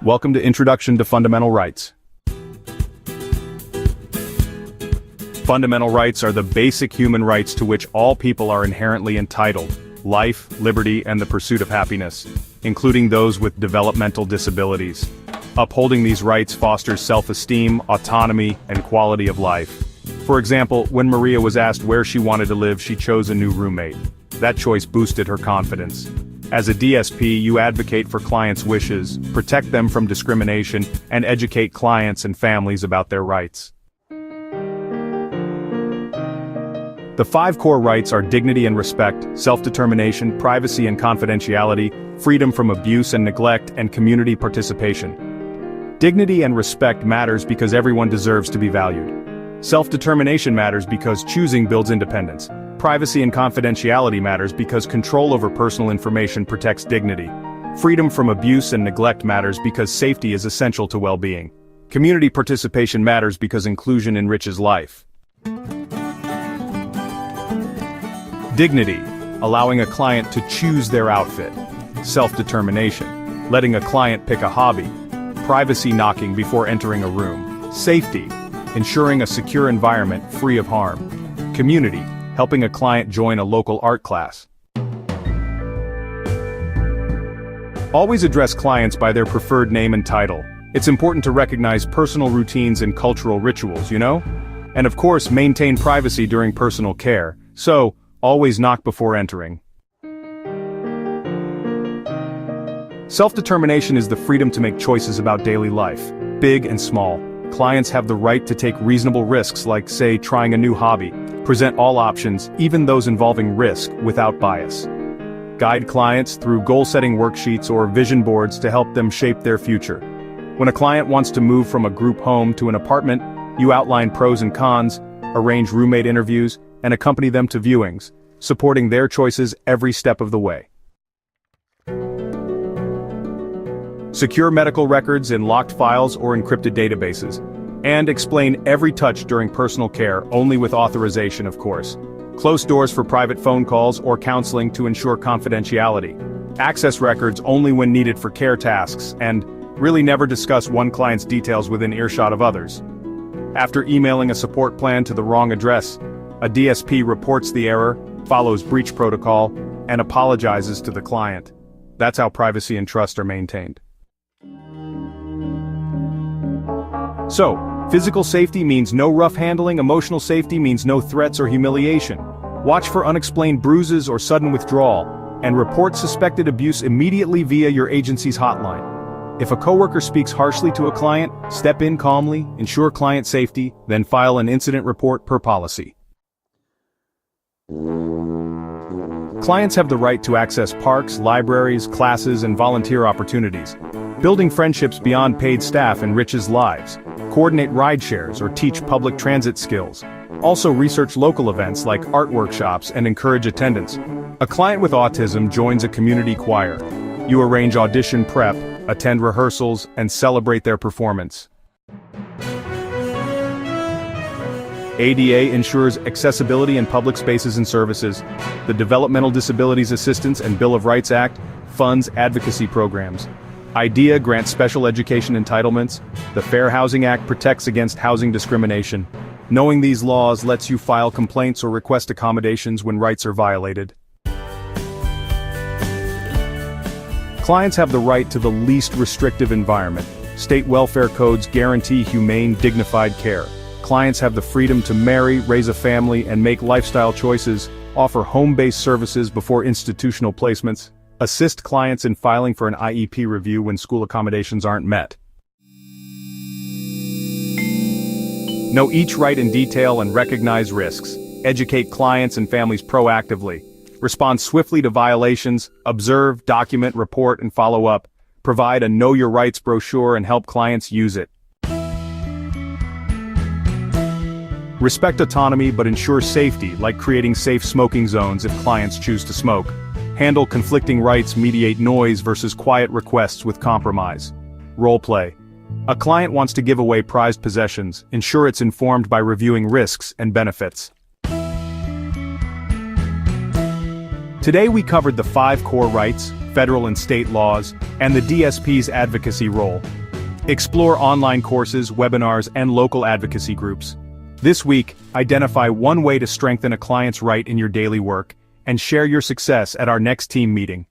Welcome to Introduction to Fundamental Rights. Fundamental rights are the basic human rights to which all people are inherently entitled: life, liberty, and the pursuit of happiness, including those with developmental disabilities. Upholding these rights fosters self-esteem, autonomy, and quality of life. For example, when Maria was asked where she wanted to live, she chose a new roommate. That choice boosted her confidence. As a DSP, you advocate for clients' wishes, protect them from discrimination, and educate clients and families about their rights. The 5 core rights are dignity and respect, self-determination, privacy and confidentiality, freedom from abuse and neglect, and community participation. Dignity and respect matters because everyone deserves to be valued. Self-determination matters because choosing builds independence. Privacy and confidentiality matters because control over personal information protects dignity. Freedom from abuse and neglect matters because safety is essential to well-being. Community participation matters because inclusion enriches life. Dignity, allowing a client to choose their outfit. Self-determination, letting a client pick a hobby. Privacy, knocking before entering a room. Safety, ensuring a secure environment free of harm. Community, helping a client join a local art class. Always address clients by their preferred name and title. It's important to recognize personal routines and cultural rituals, you know? And of course, maintain privacy during personal care, so always knock before entering. Self-determination is the freedom to make choices about daily life, big and small. Clients have the right to take reasonable risks like, say, trying a new hobby. Present all options, even those involving risk, without bias. Guide clients through goal-setting worksheets or vision boards to help them shape their future. When a client wants to move from a group home to an apartment, you outline pros and cons, arrange roommate interviews, and accompany them to viewings, supporting their choices every step of the way. Secure medical records in locked files or encrypted databases. And explain every touch during personal care, only with authorization, of course. Close doors for private phone calls or counseling to ensure confidentiality. Access records only when needed for care tasks, and really never discuss one client's details within earshot of others. After emailing a support plan to the wrong address, a DSP reports the error, follows breach protocol, and apologizes to the client. That's how privacy and trust are maintained. So, physical safety means no rough handling, emotional safety means no threats or humiliation. Watch for unexplained bruises or sudden withdrawal, and report suspected abuse immediately via your agency's hotline. If a coworker speaks harshly to a client, step in calmly, ensure client safety, then file an incident report per policy. Clients have the right to access parks, libraries, classes, and volunteer opportunities. Building friendships beyond paid staff enriches lives. Coordinate ride shares or teach public transit skills. Also research local events like art workshops and encourage attendance. A client with autism joins a community choir. You arrange audition prep, attend rehearsals, and celebrate their performance. ADA ensures accessibility in public spaces and services. The Developmental Disabilities Assistance and Bill of Rights Act funds advocacy programs. IDEA grants special education entitlements. The Fair Housing Act protects against housing discrimination. Knowing these laws lets you file complaints or request accommodations when rights are violated. Clients have the right to the least restrictive environment. State welfare codes guarantee humane, dignified care. Clients have the freedom to marry, raise a family, and make lifestyle choices, offer home-based services before institutional placements, assist clients in filing for an IEP review when school accommodations aren't met. Know each right in detail and recognize risks. Educate clients and families proactively. Respond swiftly to violations, observe, document, report, and follow up. Provide a Know Your Rights brochure and help clients use it. Respect autonomy but ensure safety, like creating safe smoking zones if clients choose to smoke. Handle conflicting rights, mediate noise versus quiet requests with compromise. Role play. A client wants to give away prized possessions, ensure it's informed by reviewing risks and benefits. Today we covered the 5 core rights: federal and state laws, and the DSP's advocacy role. Explore online courses, webinars, and local advocacy groups. This week, identify one way to strengthen a client's right in your daily work, and share your success at our next team meeting.